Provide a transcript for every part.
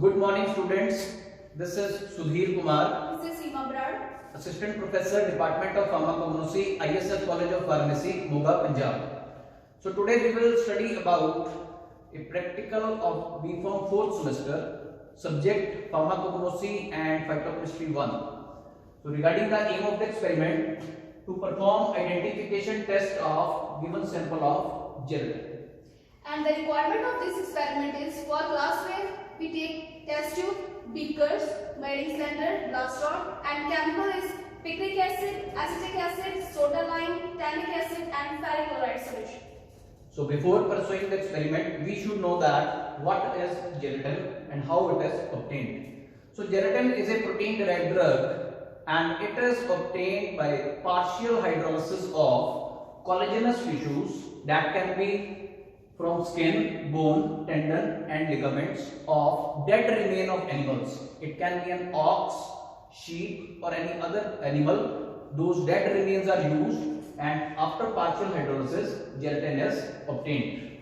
good morning students. This is Sudhir Kumar, This is Seema Brad. Assistant Professor, Department of Pharmacognosy, ISF College of Pharmacy, Moga, Punjab. So today we will study about a practical of B.Pharm 4th semester, subject Pharmacognosy and Phytochemistry 1. So regarding the aim of the experiment, to perform identification test of given sample of gelatin. And the requirement of this experiment is for glassware, we take test tube, beakers, Meyering cylinder, glass rod, and chemical is picric acid, acetic acid, soda lime, tannic acid, and ferric chloride solution. So before pursuing the experiment, we should know that what is gelatin and how it is obtained. So gelatin is a protein derived drug and it is obtained by partial hydrolysis of collagenous tissues that can be from skin, bone, tendon and ligaments of dead remain of animals. It can be an ox, sheep or any other animal. Those dead remains are used and after partial hydrolysis, gelatin is obtained.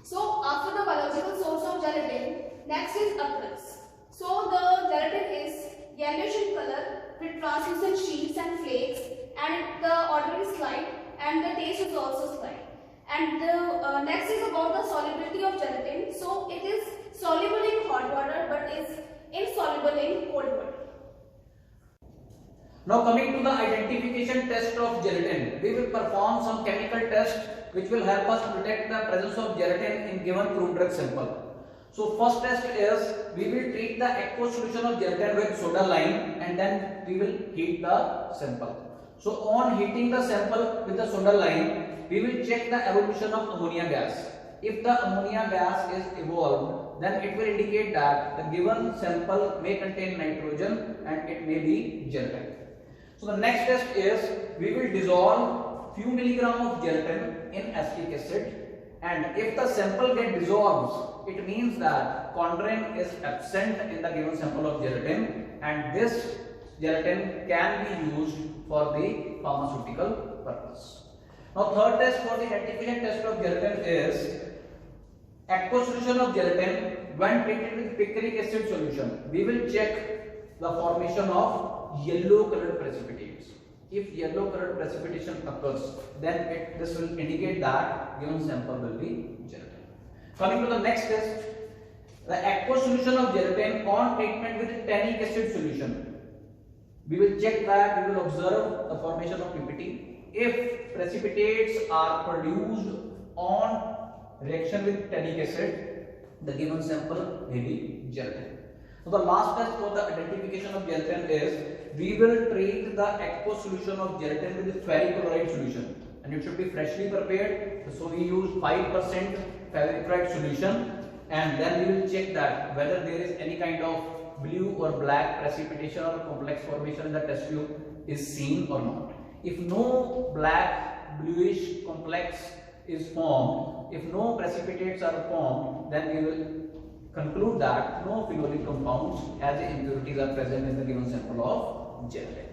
So after the biological source of gelatin, next is appearance. So the gelatin is yellowish in color with translucent sheets and flakes, and the odor is light and the taste is also slight. And the next is about the solubility of gelatin. So it is soluble in hot water but is insoluble in cold water. Now coming to the identification test of gelatin, we will perform some chemical test which will help us to detect the presence of gelatin in given crude drug sample. So first test is we will treat the aqueous solution of gelatin with soda lime and then we will heat the sample. So on heating the sample with the soda lime, we will check the evolution of ammonia gas. If the ammonia gas is evolved, then it will indicate that the given sample may contain nitrogen and it may be gelatin. So the next test is we will dissolve few milligram of gelatin in acetic acid, and if the sample get dissolves, it means that chondrin is absent in the given sample of gelatin and this gelatin can be used for the pharmaceutical purpose. Now third test for the identification test of gelatin is aqueous solution of gelatin when treated with picric acid solution. We will check the formation of yellow colored precipitates. If yellow colored precipitation occurs, then this will indicate that given sample will be gelatin. Coming to the next test, the aqueous solution of gelatin on treatment with tannic acid solution. We will check that, we will observe the formation of PPT. If precipitates are produced on reaction with tannic acid, the given sample may be gelatin. So the last test for the identification of gelatin is we will treat the aqueous solution of gelatin with ferric chloride solution, and it should be freshly prepared. So we use 5% ferric chloride solution, and then we will check that whether there is any kind of blue or black precipitation or complex formation in the test tube is seen or not. If no black, bluish complex is formed, if no precipitates are formed, then we will conclude that no phenolic compounds as impurities are present in the given sample of gelatin.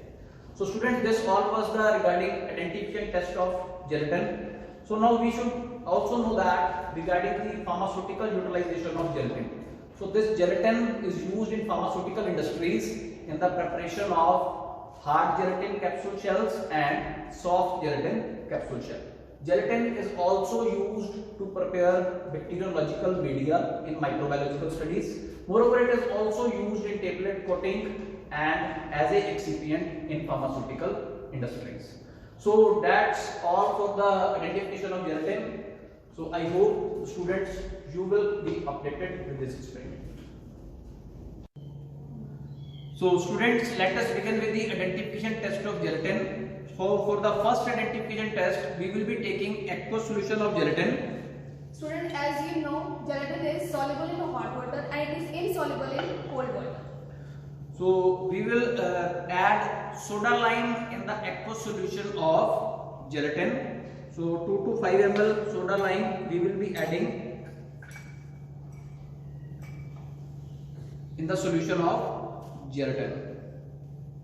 So students, this all was the regarding identification test of gelatin. So now we should also know that regarding the pharmaceutical utilization of gelatin. So this gelatin is used in pharmaceutical industries in the preparation of hard gelatin capsule shells and soft gelatin capsule shell. Gelatin is also used to prepare bacteriological media in microbiological studies. Moreover, it is also used in tablet coating and as a excipient in pharmaceutical industries. So that's all for the identification of gelatin. So I hope students you will be updated with this experiment. So students, let us begin with the identification test of gelatin. So for the first identification test, we will be taking aqueous solution of gelatin. Student, as you know, gelatin is soluble in hot water and it is insoluble in cold water. So we will add soda lime in the aqueous solution of gelatin. So 2 to 5 ml soda lime we will be adding in the solution of gelatin.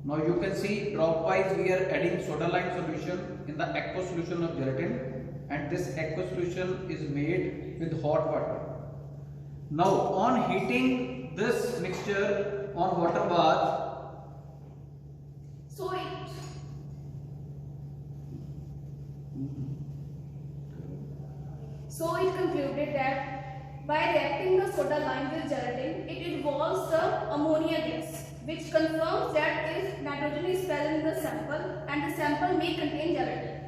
Now you can see drop wise we are adding soda lime solution in the aqueous solution of gelatin, and this aqueous solution is made with hot water. Now on heating this mixture on water bath, so it concluded that by reacting the soda lime with gelatin, it involves the ammonia gas, which confirms that if nitrogen is present in the sample and the sample may contain gelatin.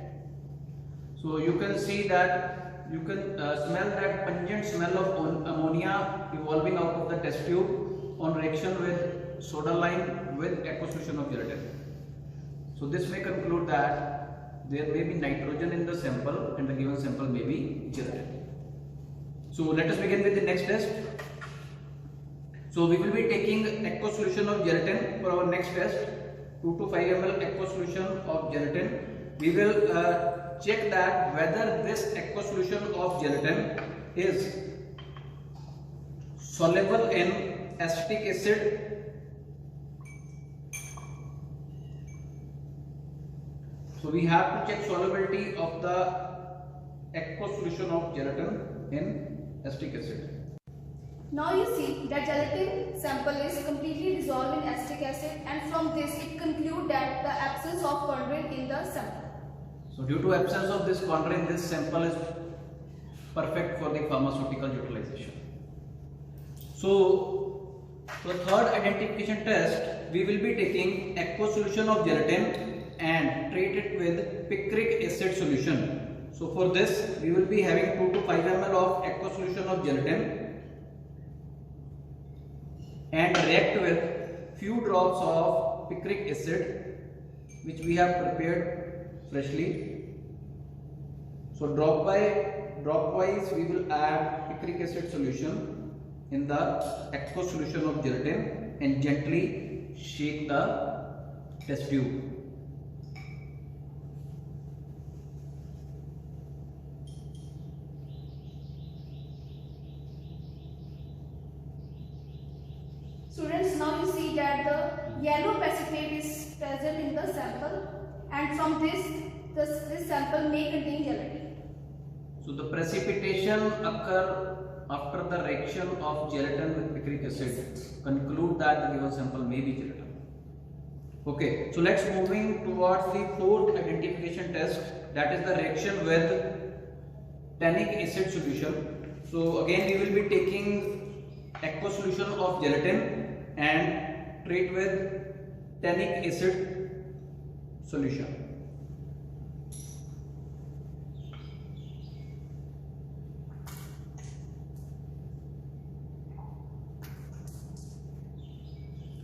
so you can see that you can smell that pungent smell of ammonia evolving out of the test tube on reaction with soda lime with aqueous solution of gelatin. So this may conclude that there may be nitrogen in the sample and the given sample may be gelatin. So let us begin with the next test. So we will be taking aqueous solution of gelatin for our next test. 2 to 5 ml aqueous solution of gelatin. We will check that whether this aqueous solution of gelatin is soluble in acetic acid, so we have to check solubility of the aqueous solution of gelatin in acetic acid. Now you see that gelatin sample is completely dissolved in acetic acid, and from this it concludes that the absence of chondrin in the sample. So due to absence of this chondrin, this sample is perfect for the pharmaceutical utilization. So the third identification test, we will be taking aqueous solution of gelatin and treat it with picric acid solution. So for this we will be having 2 to 5 ml of aqueous solution of gelatin and react with few drops of picric acid which we have prepared freshly. So dropwise we will add picric acid solution in the aqueous solution of gelatin and gently shake the test tube. Students, now you see that the yellow precipitate is present in the sample, and from this sample may contain gelatin. So the precipitation occur after the reaction of gelatin with picric acid. Conclude that the given sample may be gelatin. Okay, so let's moving towards the fourth identification test, that is the reaction with tannic acid solution. So again we will be taking aqueous solution of gelatin and treat with tannic acid solution.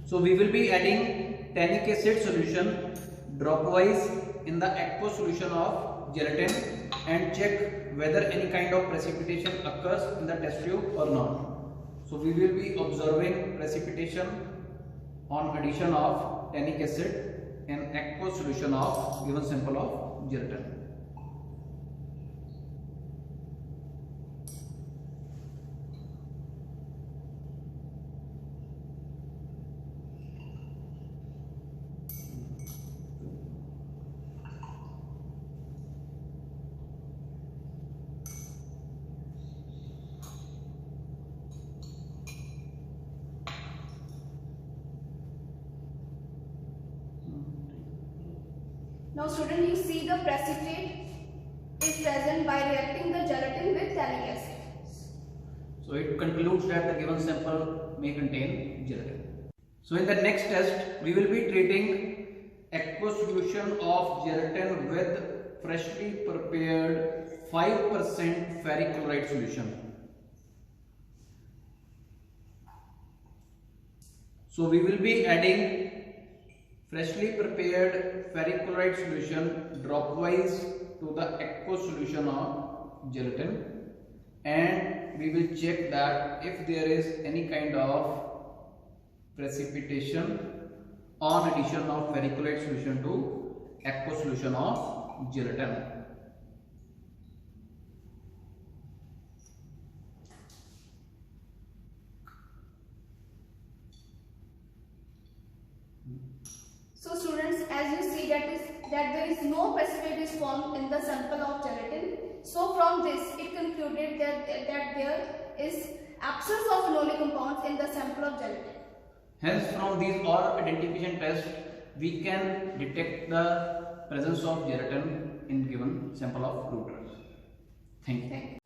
So we will be adding tannic acid solution dropwise in the aqueous solution of gelatin and check whether any kind of precipitation occurs in the test tube or not. So we will be observing precipitation on addition of tannic acid in aqueous solution of given sample of gelatin. Now student, you see the precipitate is present by reacting the gelatin with tannic acid. So it concludes that the given sample may contain gelatin. So in the next test, we will be treating aqueous solution of gelatin with freshly prepared 5% ferric chloride solution. So we will be adding freshly prepared ferric chloride solution dropwise to the aqueous solution of gelatin, and we will check that if there is any kind of precipitation on addition of ferric chloride solution to aqueous solution of gelatin. So students, as you see that there is no precipitate is formed in the sample of gelatin. So from this it concluded that there is absence of phenolic compounds in the sample of gelatin. Hence, from these all identification tests, we can detect the presence of gelatin in given sample of crude drugs. Thank you. Thank you.